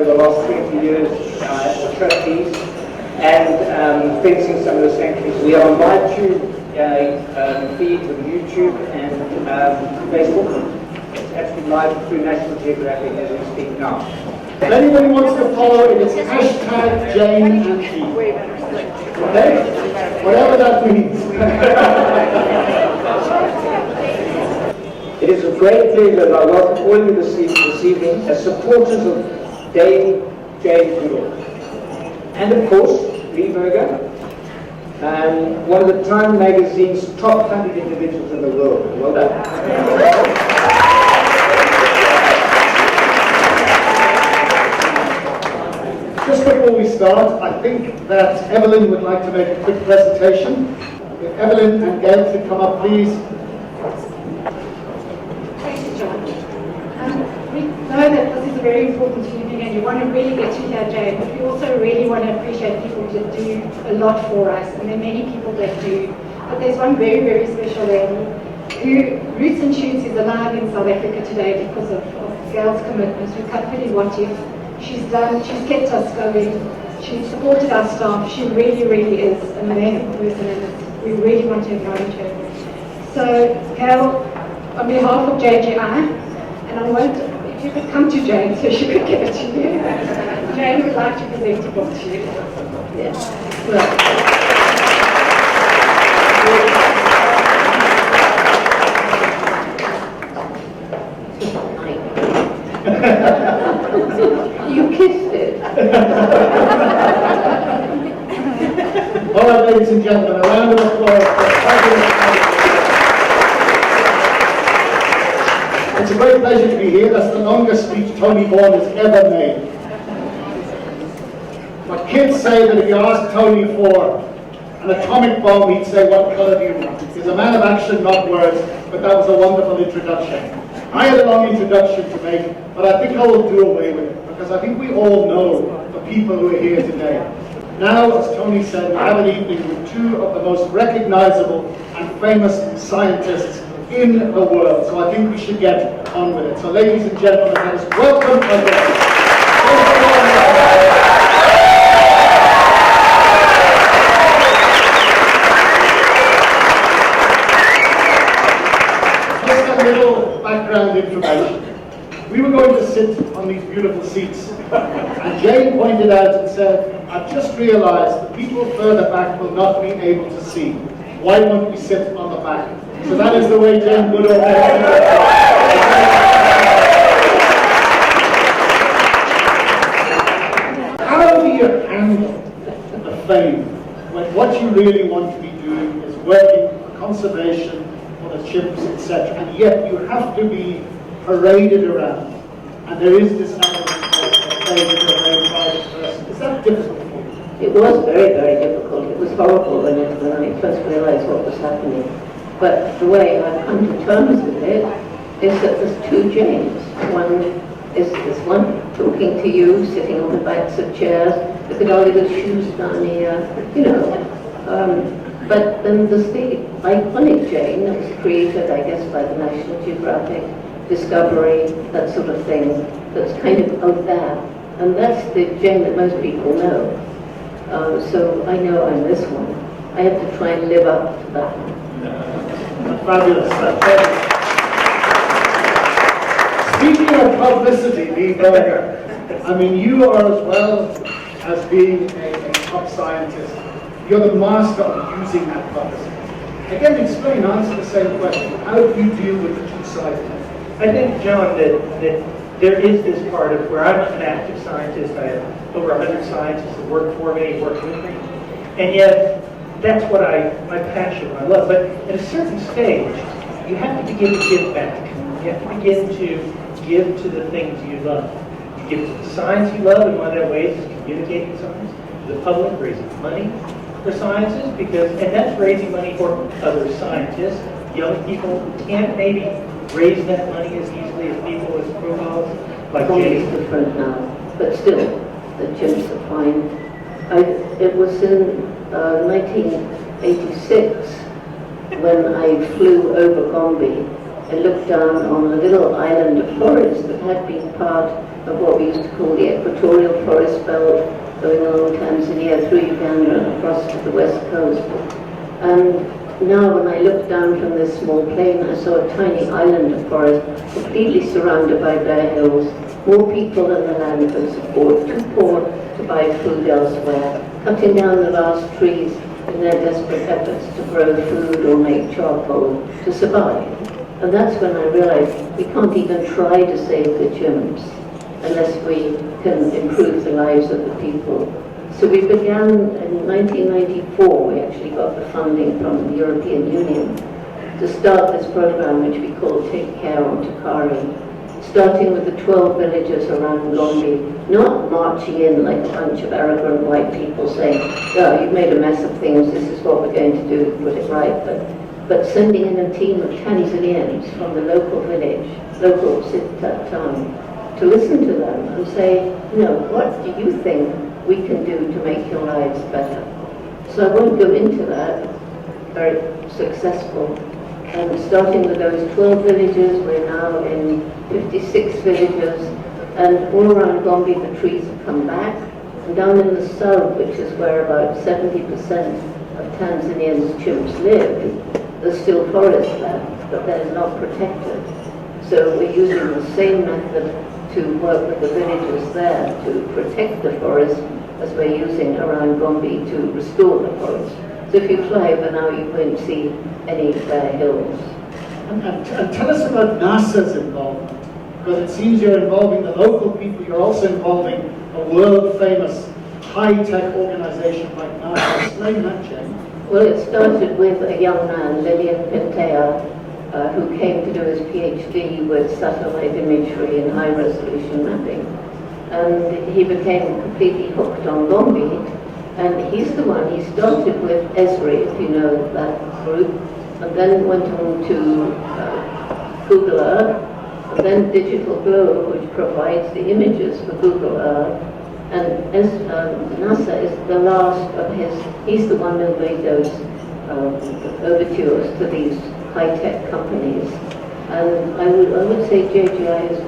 over the last 20 years as trustees and fencing some of the sanctuaries. We are on live tube feeds of YouTube and Facebook. It's actually live through National Geographic as we speak now. If anybody wants to follow, it is hashtag Jane and Eve. Okay? Whatever that means. It is a great pleasure that I welcome all of you this evening as supporters of Dame Jane Goodall. And of course, Lee Berger, one of the Time magazine's top 100 individuals in the world. Well done. Just before we start, I think that Evelyn would like to make a quick presentation. If Evelyn and Gail could come up, please. Thank you, John. We know that this is a very important evening and you want to really get to hear Jane, but we also really want to appreciate people that do a lot for us, and there are many people that do. But there's one very, very special lady who, Roots and Shoots, is alive in South Africa today because of Gail's commitment to Company Wot-If. She's kept us going, she's supported our staff, she really, really is an amazing person and we really want to acknowledge her. So, Gail, on behalf of JGI, and I want, if you could come to Jane so she could give it to you. Jane would like to present a book to you. Yeah. Well. You kissed it. All right, ladies and gentlemen, a round of applause for It's a great pleasure to be here. That's the longest speech Tony Vaughan has ever made. My kids say that if you ask Tony for an atomic bomb, he'd say, "What colour do you want?" He's a man of action, not words, but that was a wonderful introduction. I had a long introduction to make, but I think I will do away with it, because I think we all know the people who are here today. Now, as Tony said, we have an evening with two of the most recognizable and famous scientists in the world, so I think we should get on with it. So ladies and gentlemen, let us welcome again. Background information. We were going to sit on these beautiful seats, and Jane pointed out and said, "I've just realized the people further back will not be able to see. Why won't we sit on the back?" So that is the way Jane Goodall How do you handle the fame when what you really want to be doing is working for conservation, the chimps, etc., and yet you have to be paraded around, and there is this element of fame for a very private person? Is that difficult for you? It was very, very difficult. It was horrible when I first realized what was happening. But the way I've come to terms with it is that there's two Janes. One is this one talking to you, sitting on the backs of chairs, the Goodall with shoes down here, you know. But then there's the iconic Jane that was created, I guess, by the National Geographic, Discovery, that sort of thing, that's kind of out there. And that's the Jane that most people know. So I know I'm this one. I have to try and live up to that one. Fabulous. Speaking of publicity, Lee Berger, I mean, you are, as well as being a top scientist, you're the master of using that publicity. Again, explain, answer the same question. How do you deal with the two sides of it? I think, John, that there is this part of where I'm an active scientist. I have over 100 scientists that work for me, work with me, and yet that's what my passion, I love. But at a certain stage, you have to begin to give back. You have to begin to give to the things you love. You give to the science you love, and one of their ways is communicating science to the public, raising money for sciences, and that's raising money for other scientists, young people who can't maybe raise that money as easily as people with profiles like Jane. It's different now, but still, the chimps are fine. It was in 1986 when I flew over Gombe and looked down on a little island of forest that had been part of what we used to call the equatorial forest belt, going along Tanzania, through Uganda and across to the west coast. And now when I looked down from this small plane, I saw a tiny island of forest, completely surrounded by bare hills, more people than the land can support, too poor to buy food elsewhere, cutting down the last trees in their desperate efforts to grow food or make charcoal to survive. And that's when I realized we can't even try to save the chimps unless we can improve the lives of the people. So we began in 1994, we actually got the funding from the European Union to start this program which we call Take Care on Takari, starting with the 12 villages around Gombe, not marching in like a bunch of arrogant white people saying, oh, you've made a mess of things, this is what we're going to do, put it right, but sending in a team of Tanzanians from the local village, local town, to listen to them and say, what do you think we can do to make your lives better? So I won't go into that, very successful. And starting with those 12 villages, we're now in 56 villages, and all around Gombe the trees have come back. And down in the south, which is where about 70% of Tanzania's chimps live, there's still forest left, but they're not protected. So we're using the same method to work with the villagers there to protect the forest as we're using around Gombe to restore the forest. So if you fly over now, you won't see any bare hills. And tell us about NASA's involvement, because it seems you're involving the local people, you're also involving a world-famous high-tech organization like NASA. Explain that, Jane. Well, it started with a young man, Lilian Pintea, who came to do his PhD with satellite imagery and high-resolution mapping. And he became completely hooked on Gombe. And he's the one, he started with Esri, if you know that group, and then went on to Google Earth, and then Digital Globe, which provides the images for Google Earth. And NASA is the last of he's the one who made those overtures to these high-tech companies. And I would say JGI is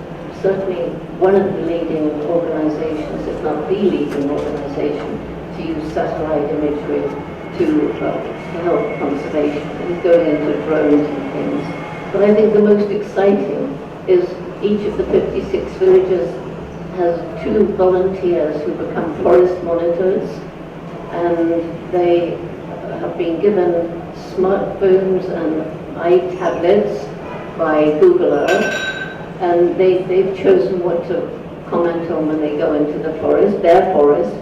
certainly one of the leading organizations, if not the leading organization, to use satellite imagery to help conservation and going into drones and things. But I think the most exciting is each of the 56 villages has 2 volunteers who become forest monitors, and they have been given smartphones and iTablets by Google Earth, and they've chosen what to comment on when they go into the forest, their forest,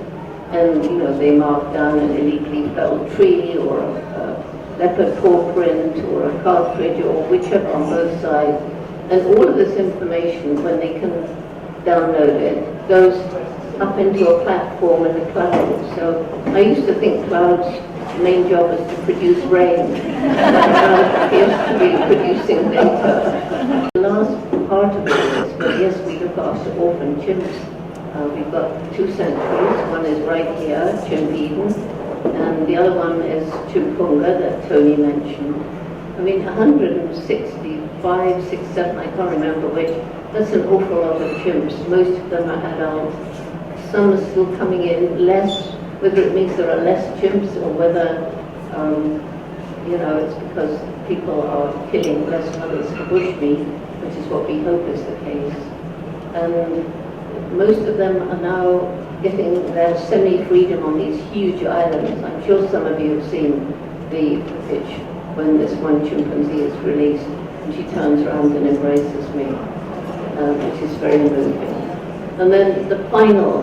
and they mark down an illegally felled tree or a leopard paw print or a cartridge or whichever on both sides. And all of this information, when they can download it, goes up into a platform in the cloud. So I used to think clouds' main job is to produce rain. Cloud appears to be producing data. The last part of it is that yes, we look after orphan chimps. We've got 2 sanctuaries. One is right here, Chimp Eden, and the other one is Chimpunga that Tony mentioned. I mean, 165, 67, I can't remember which. That's an awful lot of chimps. Most of them are adults. Some are still coming in, less, whether it means there are less chimps or whether, it's because people are killing less others for bushmeat, which is what we hope is the case. And most of them are now getting their semi-freedom on these huge islands. I'm sure some of you have seen the footage when this one chimpanzee is released and she turns around and embraces me, which is very moving. And then the final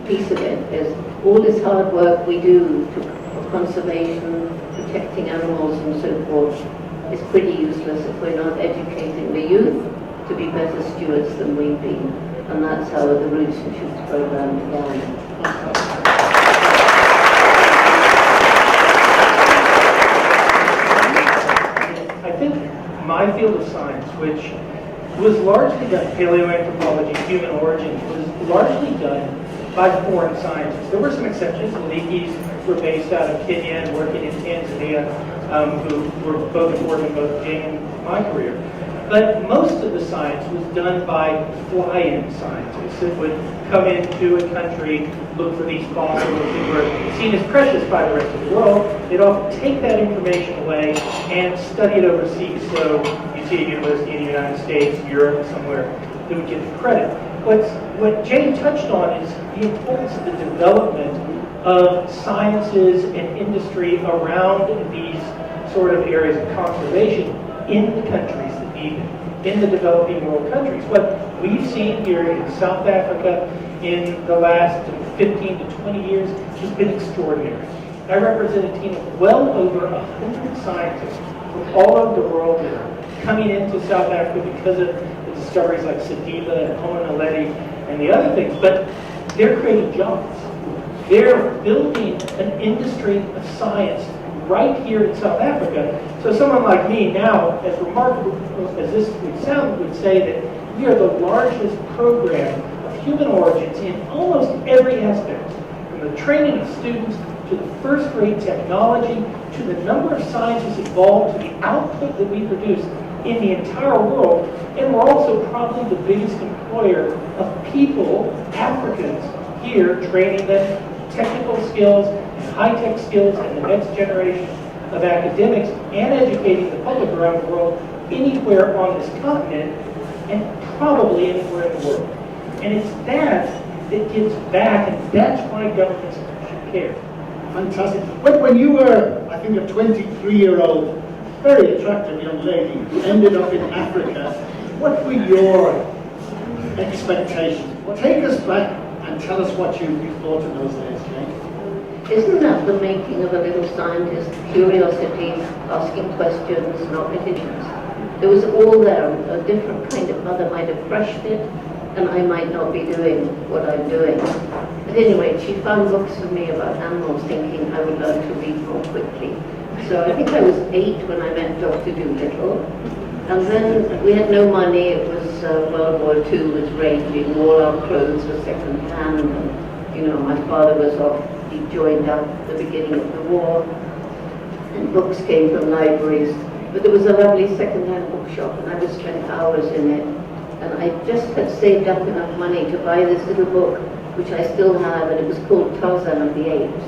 piece of it is all this hard work we do for conservation, protecting animals and so forth is pretty useless if we're not educating the youth to be better stewards than we've been. And that's how the Roots and Shoots program began. I think my field of science, which was largely done, paleoanthropology, human origins, was largely done by foreign scientists. There were some exceptions. The Leakeys were based out of Kenya and working in Tanzania, who were both important in both Jane and my career. But most of the science was done by fly-in scientists that would come into a country, look for these fossils that were seen as precious by the rest of the world. They'd often take that information away and study it overseas. So you see a university in the United States, Europe, somewhere, that would get the credit. What Jane touched on is the importance of the development of sciences and industry around these sort of areas of conservation in the countries that need it, in the developing world countries. What we've seen here in South Africa in the last 15 to 20 years has been extraordinary. I represent a team of well over 100 scientists from all over the world that are coming into South Africa because of the discoveries like Sediba and Homo naledi and the other things, but they're creating jobs. They're building an industry of science right here in South Africa. So someone like me now, as remarkable as this would sound, would say that we are the largest program of human origins in almost every aspect, from the training of students to the first-rate technology to the number of scientists involved to the output that we produce in the entire world. And we're also probably the biggest employer of people, Africans, here, training them technical skills and high-tech skills and the next generation of academics and educating the public around the world anywhere on this continent and probably anywhere in the world. And it's that gives back, and that's why governments should care. Fantastic. When you were, I think, a 23-year-old, very attractive young lady who ended up in Africa, what were your expectations? Take us back and tell us what you thought in those days, Jane. Isn't that the making of a little scientist? Curiosity, asking questions, not petitions. There was all there. A different kind of mother might have crushed it, and I might not be doing what I'm doing. But anyway, she found books for me about animals, thinking I would learn to read more quickly. So I think I was 8 when I met Dr. Dolittle. And then we had no money. It was World War II was raging. All our clothes were second-hand. And, you know, my father was off. He joined up at the beginning of the war. And books came from libraries. But there was a lovely second-hand bookshop, and I would spend hours in it. And I just had saved up enough money to buy this little book, which I still have, and it was called Tarzan of the Apes.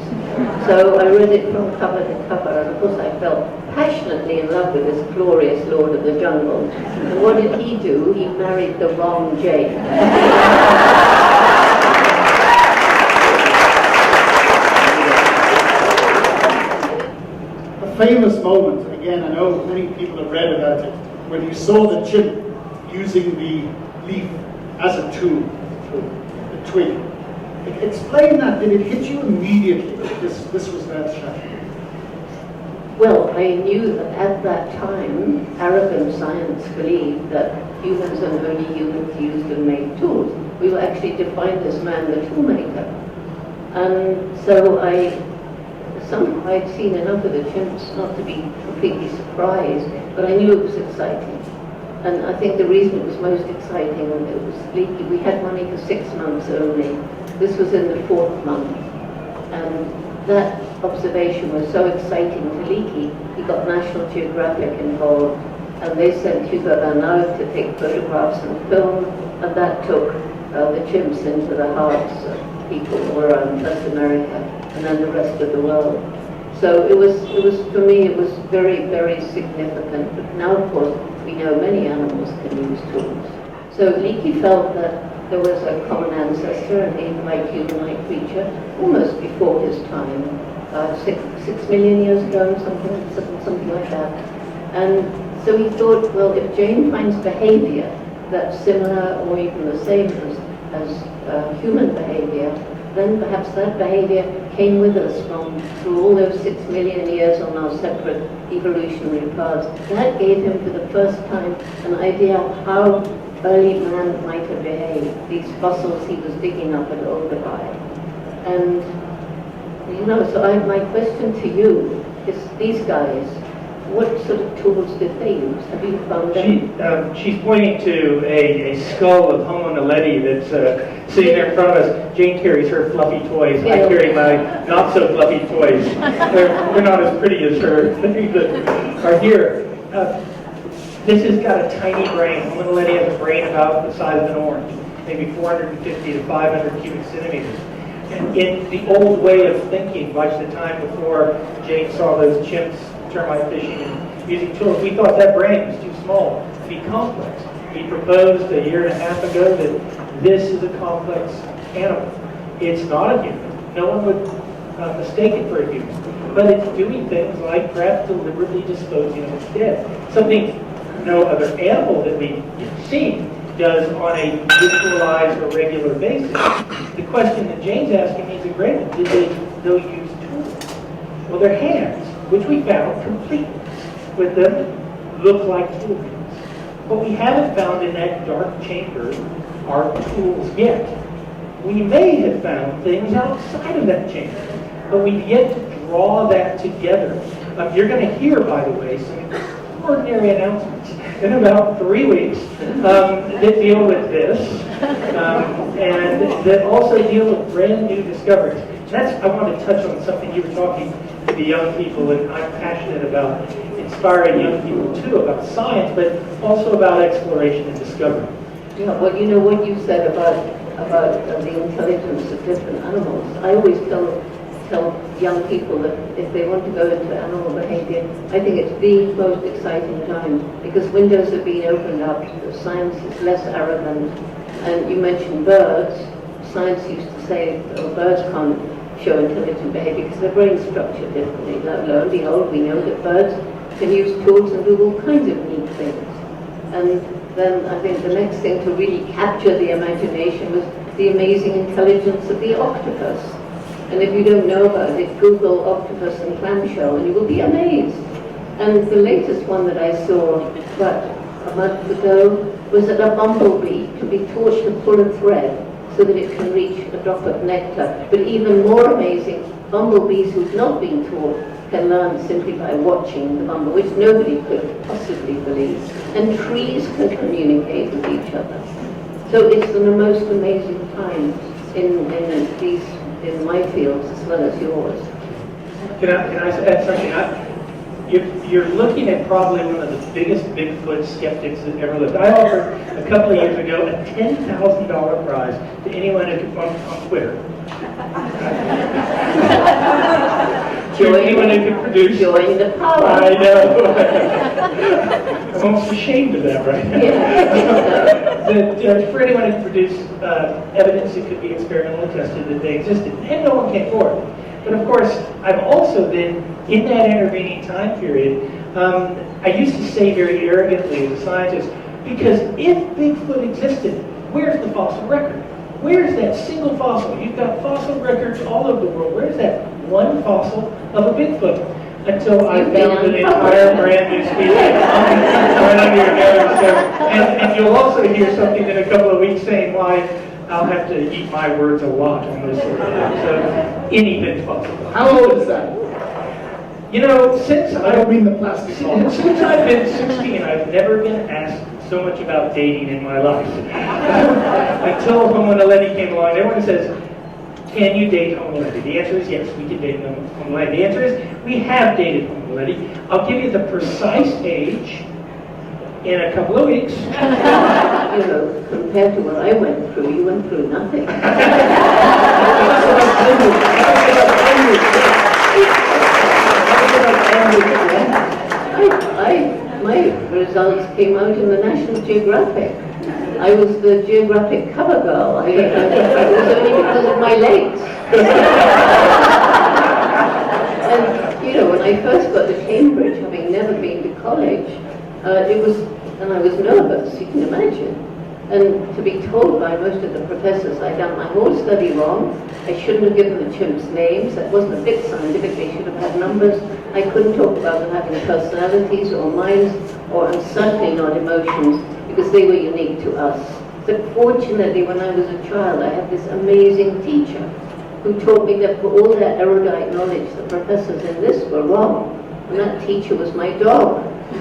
So I read it from cover to cover, and of course I fell passionately in love with this glorious Lord of the Jungle. And what did he do? He married the wrong Jane. A famous moment, and again, I know many people have read about it, when you saw the chimp using the leaf as a tool, the twig. Explain that. Did it hit you immediately? This was earth-shattering. Well, I knew that at that time, arrogant science believed that humans and only humans used and made tools. We will actually define this man the toolmaker. And so somehow I'd seen enough of the chimps not to be completely surprised, but I knew it was exciting. And I think the reason it was most exciting, it was leaky. We had money for 6 months only. This was in the 4th month. And that observation was so exciting to Leakey. He got National Geographic involved, and they sent Hugo Van Eyck to take photographs and film, and that took the chimps into the hearts of people all around West America and then the rest of the world. So it was for me, it was very, very significant. But now, of course, we know many animals can use tools. So Leakey felt that there was a common ancestor, an ape-like, human-like creature, almost before his time, 6 million years ago, something like that. And so he thought, well, if Jane finds behavior that's similar or even the same as human behavior, then perhaps that behavior came with us through all those 6 million years on our separate evolutionary paths. That gave him for the first time an idea of how early man might have behaved, these fossils he was digging up at Orphaned. And, you know, so my question to you is, these guys, what sort of tools did they use? Have you found them? She's pointing to a skull of Homo naledi that's sitting there in front of us. Jane carries her fluffy toys. Yeah. I carry my not-so-fluffy toys. They're not as pretty as her that are here. This has got a tiny brain. Hominid has a brain about the size of an orange, maybe 450 to 500 cubic centimeters. And in the old way of thinking, much the time before Jane saw those chimps termite fishing and using tools, we thought that brain was too small to be complex. He proposed a year and a half ago that this is a complex animal. It's not a human. No one would mistake it for a human. But it's doing things like perhaps deliberately disposing of its dead. Something no other animal that we've seen does on a visualized or regular basis. The question that Jane's asking me is a great one. Did they use tools? Well, their hands, which we found complete with them, look like tools. What we haven't found in that dark chamber are tools yet. We may have found things outside of that chamber, but we've yet to draw that together. You're going to hear, by the way, some extraordinary announcements in about 3 weeks that deal with this and that also deal with brand new discoveries. I want to touch on something you were talking to the young people, and I'm passionate about inspiring young people too about science, but also about exploration and discovery. Yeah, well, you know what you said about the intelligence of different animals. I always tell young people that if they want to go into animal behavior, I think it's the most exciting time because windows are being opened up, science is less arrogant. And you mentioned birds. Science used to say birds can't show intelligent behavior because their brains structured differently. Lo and behold, we know that birds can use tools and do all kinds of neat things. And then I think the next thing to really capture the imagination was the amazing intelligence of the octopus. And if you don't know about it, Google octopus and clamshell and you will be amazed. And the latest one that I saw about a month ago was that a bumblebee can be taught to pull a thread so that it can reach a drop of nectar. But even more amazing, bumblebees who've not been taught can learn simply by watching the bumble, which nobody could possibly believe. And trees can communicate with each other. So it's the most amazing time in my fields as well as yours. Can I add something? You're looking at probably one of the biggest Bigfoot skeptics that ever lived. I offered a couple of years ago a $10,000 prize to anyone who could on Twitter. Anyone who could produce. Join the power. I know. I'm almost ashamed of that right now. For anyone who could produce evidence that could be experimentally tested that they existed, and no one came forward. But of course, I've also been in that intervening time period. I used to say very arrogantly as a scientist, because if Bigfoot existed, where's the fossil record? Where's that single fossil? You've got fossil records all over the world. Where's that one fossil of a Bigfoot? Until I found an entire brand new species right under your nose. So, and you'll also hear something in a couple of weeks saying why I'll have to eat my words a lot on this sort of thing. So anything's possible. How old is that? You know, since I don't mean the plastic one. Since I've been 16, I've never been asked so much about dating in my life. Until hominid came along, everyone says, can you date hominid? The answer is yes, we can date hominid. The answer is we have dated hominid. I'll give you the precise age in a couple of weeks. You know, compared to what I went through, you went through nothing. My results came out in the National Geographic. I was the Geographic cover girl. It was only because of my legs. And, you know, when I first got to Cambridge, having never been to college, and I was nervous, you can imagine. And to be told by most of the professors I'd done my whole study wrong, I shouldn't have given the chimps names, that wasn't a bit scientific, they should have had numbers. I couldn't talk about them having personalities or minds, and certainly not emotions, because they were unique to us. But fortunately, when I was a child, I had this amazing teacher who taught me that for all their erudite knowledge, the professors in this were wrong. And that teacher was my dog. You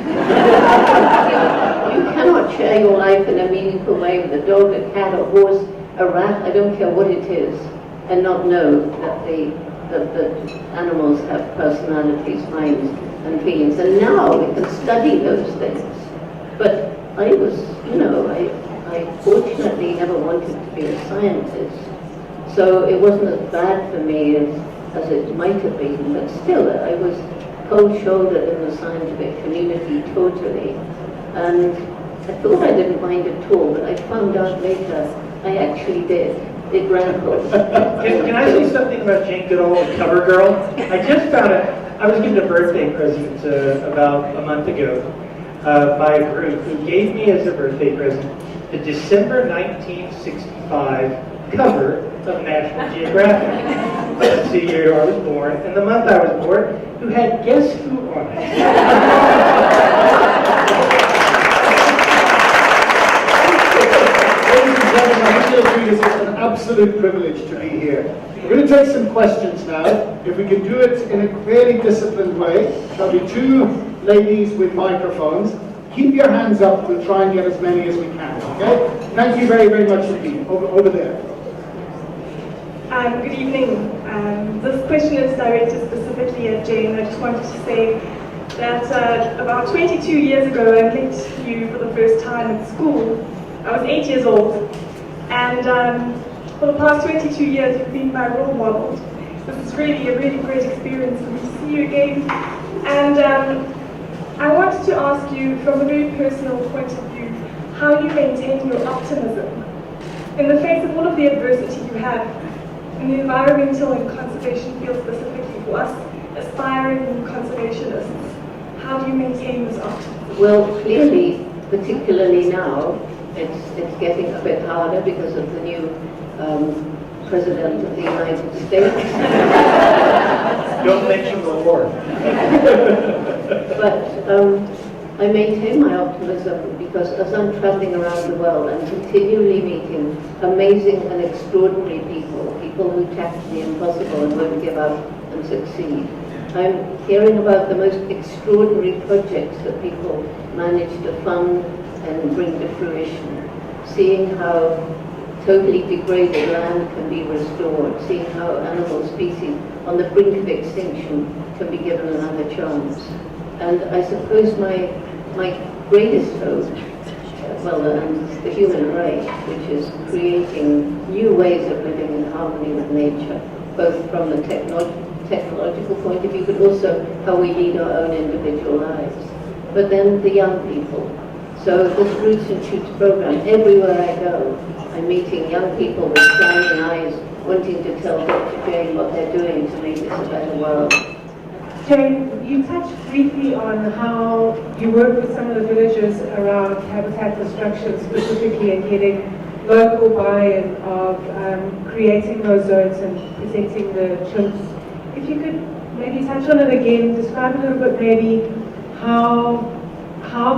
cannot share your life in a meaningful way with a dog, a cat, a horse, a rat, I don't care what it is, and not know that the animals have personalities, minds, and feelings. And now we can study those things. But I was, I fortunately never wanted to be a scientist, so it wasn't as bad for me as it might have been, but still, I was cold-shouldered in the scientific community totally, and I thought I didn't mind at all, but I found out later I actually did. It rankled. Can I say something about Jane Goodall, the cover girl? I just found it. I was given a birthday present about a month ago by a group who gave me as a birthday present the December 1965 cover of National Geographic. That's the year I was born, and the month I was born, who had Guess Who on it. Ladies and gentlemen, I feel it's an absolute privilege to be here. We're going to take some questions now. If we can do it in a fairly disciplined way, there'll be two ladies with microphones. Keep your hands up. We'll try and get as many as we can, okay? Thank you very, very much indeed. Over there. Good evening. This question is directed specifically at Jane. I just wanted to say that about 22 years ago, I met you for the first time at school. I was 8 years old, and for the past 22 years, you've been my role model. This is really a really great experience for me to see you again. And I wanted to ask you, from a very personal point of view, how you maintain your optimism in the face of all of the adversity you have in the environmental and conservation field, specifically for us aspiring conservationists. How do you maintain this optimism? Well, clearly, particularly now, it's getting a bit harder because of the new President of the United States. Don't mention the war. But I maintain my optimism because as I'm traveling around the world, I'm continually meeting amazing and extraordinary people who tackle the impossible and won't give up and succeed. I'm hearing about the most extraordinary projects that people manage to fund and bring to fruition, seeing how totally degraded land can be restored, seeing how animal species on the brink of extinction can be given another chance. And I suppose my greatest hope, and the human race, which is creating new ways of living in harmony with nature, both from the technological point of view, but also how we lead our own individual lives. But then the young people. So this Roots and Shoots program, everywhere I go, I'm meeting young people with shining eyes, wanting to tell Dr. Jane what they're doing to make this a better world. Jane, you touched briefly on how you work with some of the villagers around habitat destruction specifically and getting local buy-in of creating those zones and protecting the chimps. If you could maybe touch on it again, describe a little bit maybe how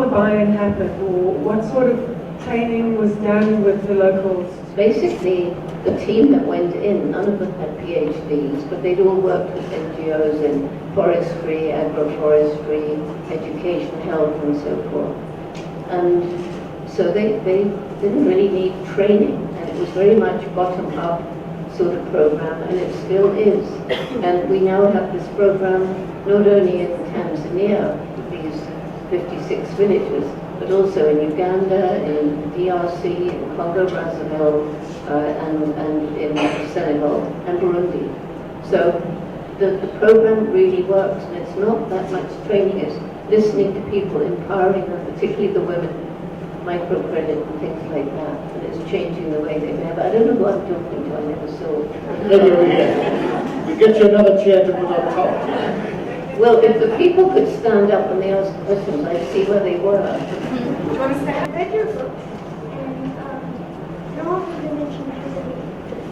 the buy-in happened, or what sort of training was done with the locals? Basically, the team that went in, none of them had PhDs, but they'd all worked with NGOs in forestry, agroforestry, education, health, and so forth. And so they didn't really need training, and it was very much bottom-up sort of program, and it still is. And we now have this program not only in Tanzania, these 56 villages, but also in Uganda, in DRC, in Congo, Brazzaville, and in Senegal and Burundi. So the program really works, and it's not that much training, it's listening to people, empowering them, particularly the women, microcredit and things like that, and it's changing the way they live. I don't know who I'm talking to, I never saw. We get you another chair to put on top. Well, if the people could stand up when they asked questions, I'd see where they were. Do you want to stand? Read your book, and you're all from the mentioned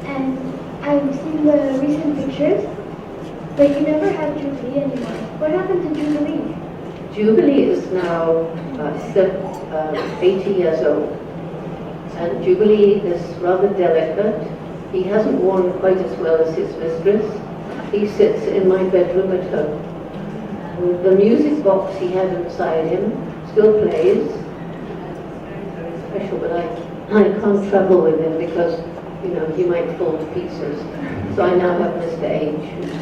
and I've seen the recent pictures, but you never had Jubilee anymore. What happened to Jubilee? Jubilee is now 80 years old, and Jubilee is rather delicate. He hasn't worn quite as well as his mistress. He sits in my bedroom at home. The music box he had inside him still plays. Special, but I can't travel with him because, he might fall to pieces. So I now have Mr. H, who's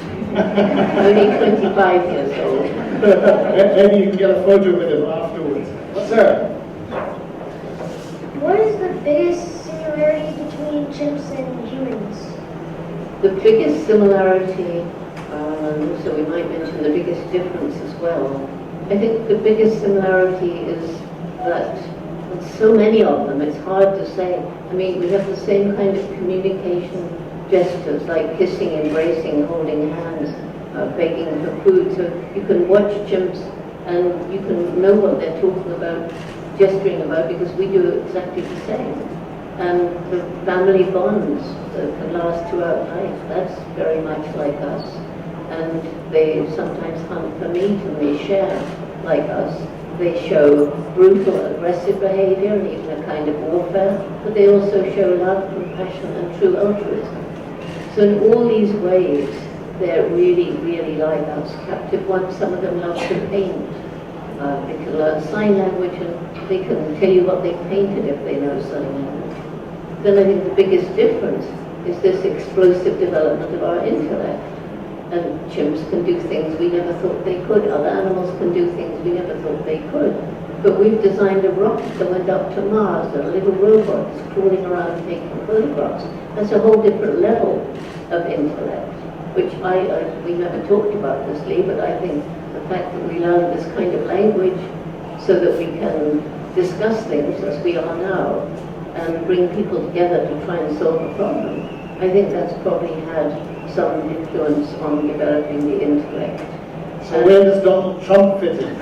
only 25 years old. Maybe you can get a photo with him afterwards. Sir? biggest similarity, so we might mention the biggest difference as well. I think the biggest similarity is that with so many of them, it's hard to say. I mean, we have the same kind of communication gestures, like kissing, embracing, holding hands, begging for food. So you can watch chimps and you can know what they're talking about, gesturing about, because we do exactly the same. And the family bonds that can last throughout life, that's very much like us. And they sometimes hunt for meat and they share like us. They show brutal, aggressive behavior and even a kind of warfare, but they also show love, compassion and true altruism. So in all these ways, they're really, really like us. Captive ones, some of them love to paint. They can learn sign language and they can tell you what they painted if they know sign language. Then I think the biggest difference is this explosive development of our intellect. And chimps can do things we never thought they could. Other animals can do things we never thought they could. But we've designed a rocket that went up to Mars, and a little robot is crawling around taking photographs. That's a whole different level of intellect, which we never talked about this, Lee, but I think the fact that we learn this kind of language so that we can discuss things as we are now and bring people together to try and solve a problem, I think that's probably had some influence on developing the intellect. So where does Donald Trump fit in? You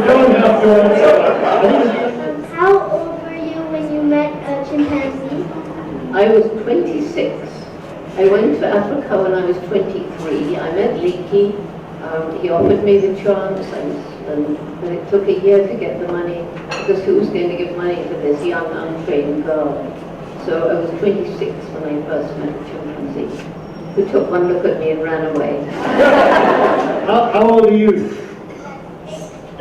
don't have your answer. How old were you when you met a chimpanzee? I was 26. I went to Africa when I was 23. I met Leakey. He offered me the chance, and it took a year to get the money, because who was going to give money to this young, untrained girl? So I was 26 when I first met a chimpanzee, who took one look at me and ran away. How old are you?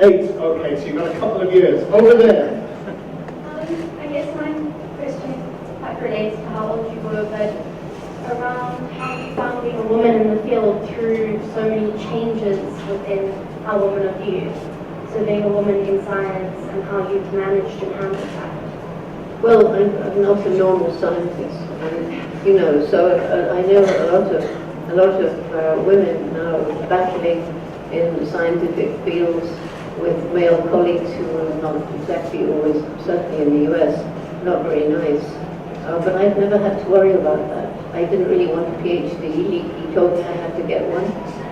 8. Okay, so you've got a couple of years. Over there. I guess my question quite relates to how old you were, but around how you found being a woman in the field through so many changes within how women are viewed. So being a woman in science and how you've managed to handle that. Well, I'm not a normal scientist, and, so I know a lot of women now battling in the scientific fields with male colleagues who are not exactly always, certainly in the US, not very nice. But I've never had to worry about that. I didn't really want a PhD. He told me I had to get one.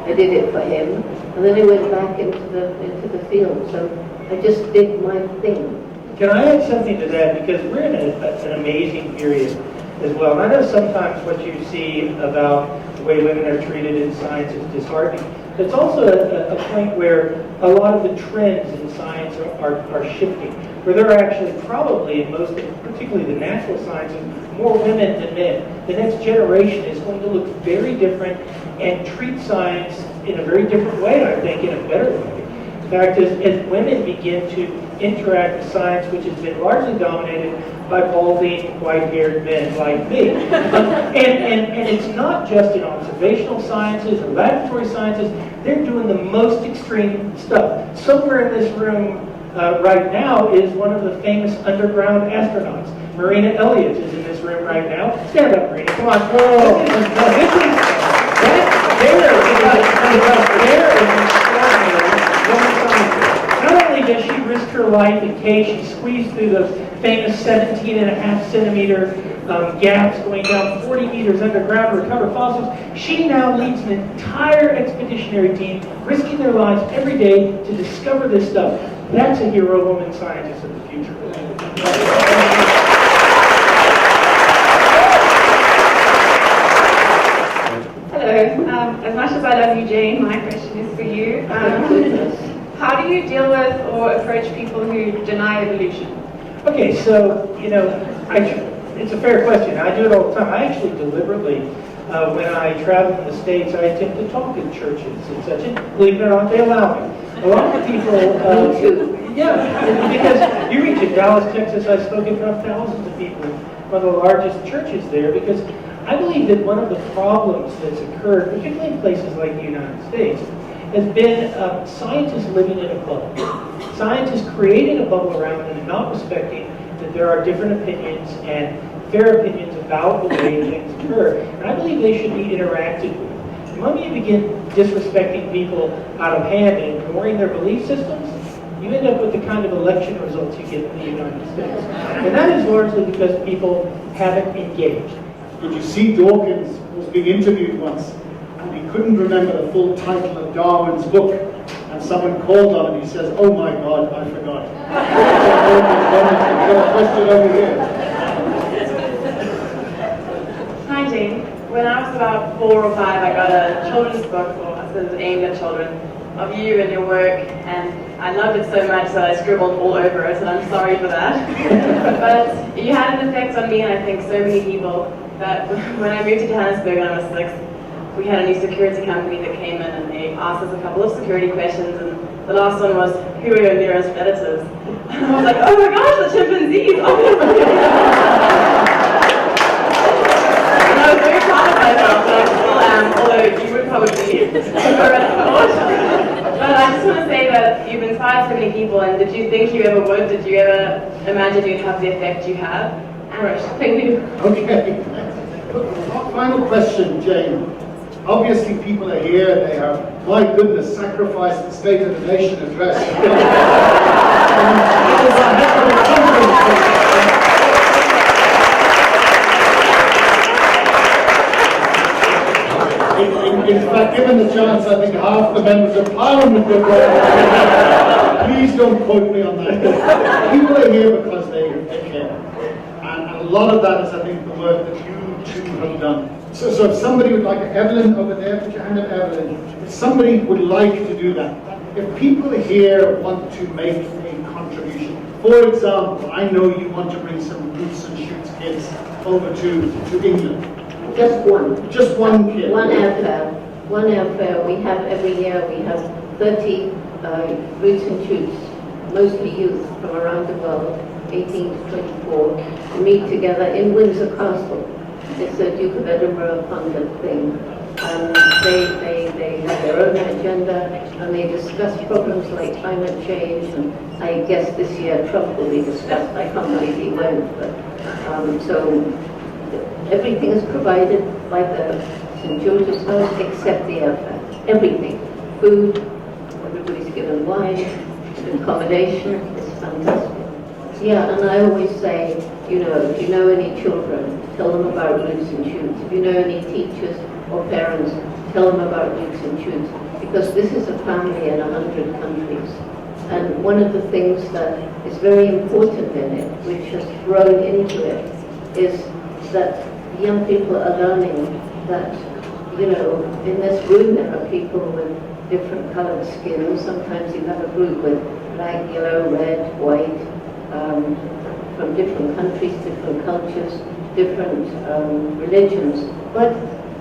I did it for him, and then I went back into the field. So I just did my thing. Can I add something to that? Because we're in an amazing period as well. And I know sometimes what you see about the way women are treated in science is disheartening. But it's also a point where a lot of the trends in science are shifting, where there are actually probably, in most, particularly the natural sciences, more women than men. The next generation is going to look very different and treat science in a very different way, I think, in a better way. In fact, as women begin to interact with science, which has been largely dominated by balding, white-haired men like me. And it's not just in observational sciences or laboratory sciences. They're doing the most extreme stuff. Somewhere in this room right now is one of the famous underground astronauts. Marina Elliott is in this room right now. Stand up, Marina. Come on. Oh, there is extraordinary woman scientist. Not only does she risk her life in case she squeezed through those famous 17.5 centimeter gaps going down 40 meters underground to recover fossils, she now leads an entire expeditionary team risking their lives every day to discover this stuff. That's a hero woman scientist of the future. Hello. As much as I love you, Jane, my question is for you. How do you deal with or approach people who deny evolution? Okay, so, it's a fair question. I do it all the time. I actually deliberately, when I travel in the States, I attempt to talk in churches and such, and believe it or not, they allow me. A lot of people... Me too. Yeah, because you reach in Dallas, Texas, I've spoken in front of thousands of people in one of the largest churches there, because I believe that one of the problems that's occurred, particularly in places like the United States, has been scientists living in a bubble. Scientists creating a bubble around them and not respecting that there are different opinions and fair opinions about the way things occur. And I believe they should be interacted with. The moment you begin disrespecting people out of hand and ignoring their belief systems, you end up with the kind of election results you get in the United States. And that is largely because people haven't engaged. Did you see Dawkins was being interviewed once, and he couldn't remember the full title of Darwin's book, and someone called on him, he says, "Oh my God, I forgot." Got a question over here. Hi Jane. When I was about 4 or 5, I got a children's book, or I suppose aimed at children, of you and your work, and I loved it so much that I scribbled all over it, and I'm sorry for that. But you had an effect on me, and I think so many people, that when I moved to Johannesburg when I was 6, we had a new security company that came in, and they asked us a couple of security questions, and the last one was, who are your nearest relatives? And I was like, oh my gosh, the chimpanzees! And I was very proud of myself, but I still am, although you would probably But I just want to say that you've inspired so many people, and did you think you ever would? Did you ever imagine you'd have the effect you have? Right, thank you. Okay. Final question, Jane. Obviously people are here, they have, my goodness, sacrificed the State of the Nation address. In fact, given the chance, I think half the members of Parliament would go. Please don't quote me on that. People are here because they care. And a lot of that is, I think, the work that you two have done. So if somebody would like, Evelyn over there, put your hand up, Evelyn. If somebody would like to do that, if people here want to make a contribution, for example, I know you want to bring some Roots and Shoots kids over to England. Just one. Just one kid. One airfare. One airfare. We have every year, we have 30 Roots and Shoots, mostly youth from around the world, 18 to 24, to meet together in Windsor Castle. It's a Duke of Edinburgh funded thing. They have their own agenda, and they discuss problems like climate change, and I guess this year Trump will be discussed. I can't believe he won't, but so everything is provided by the St. George's House except the airfare. Everything. Food, everybody's given wine, accommodation, it's fantastic. Yeah, and I always say, you know, if you know any children, tell them about Roots and Shoots. If you know any teachers or parents, tell them about Roots and Shoots. Because this is a family in 100 countries. And one of the things that is very important in it, which has grown into it, is that young people are learning that, you know, in this room there are people with different colored skin. Sometimes you have a group with black, yellow, red, white, from different countries, different cultures, different religions. But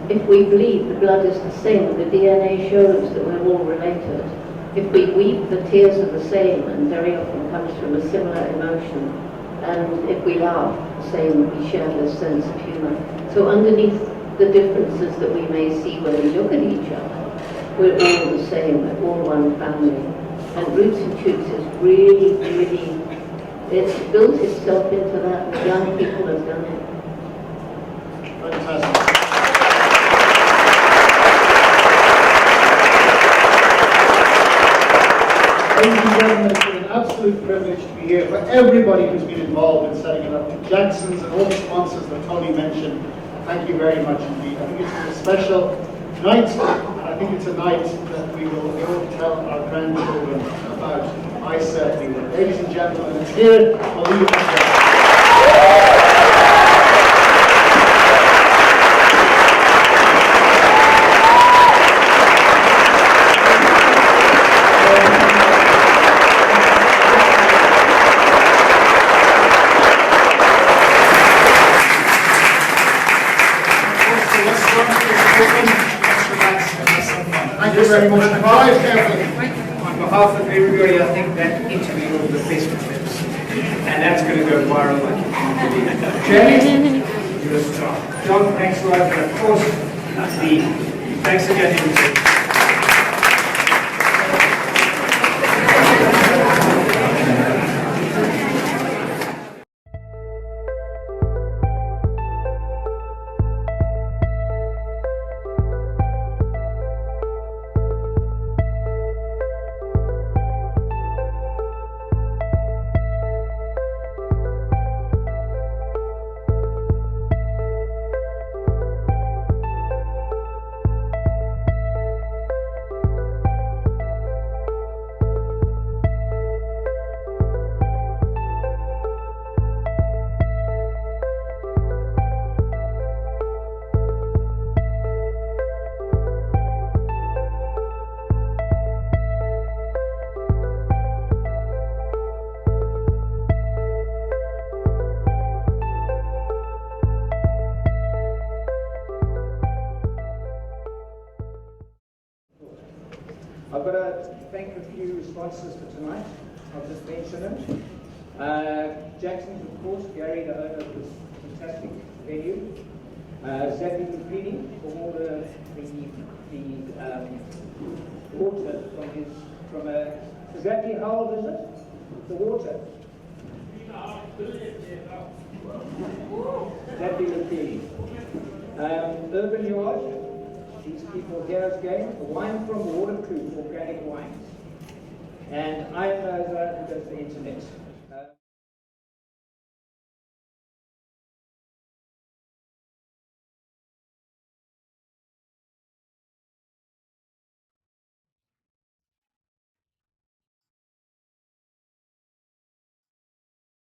if we bleed, the blood is the same. The DNA shows that we're all related. If we weep, the tears are the same, and very often comes from a similar emotion. And if we laugh, the same, we share this sense of humor. So underneath the differences that we may see when we look at each other, we're all the same, we're all one family. And Roots and Shoots is really, really, it's built itself into that, and young people have done it. Fantastic. Ladies and gentlemen, it's been an absolute privilege to be here. For everybody who's been involved in setting it up, to Jackson's and all the sponsors that Tony mentioned, thank you very much indeed. I think it's been a special night, and I think it's a night that we will all tell our grandchildren about. I certainly will. Ladies and gentlemen, it's here. I'll leave it there. Thank you very much. On behalf of everybody, I think that interview was the best of clips. And that's going to go viral like you can believe. Jay, you're a star. John, thanks a lot. And of course, Lee, thanks again, everybody. I've got to thank a few sponsors for tonight. I'll just mention them. Jackson's, of course, Gary, the owner of this fantastic venue. Zappy Mufidi for all the water from Zappy, how old is it? The water. Zappy Mufidi. Urban Yard, these people here again, wine from Waterproof, organic wines. And I am who does the internet.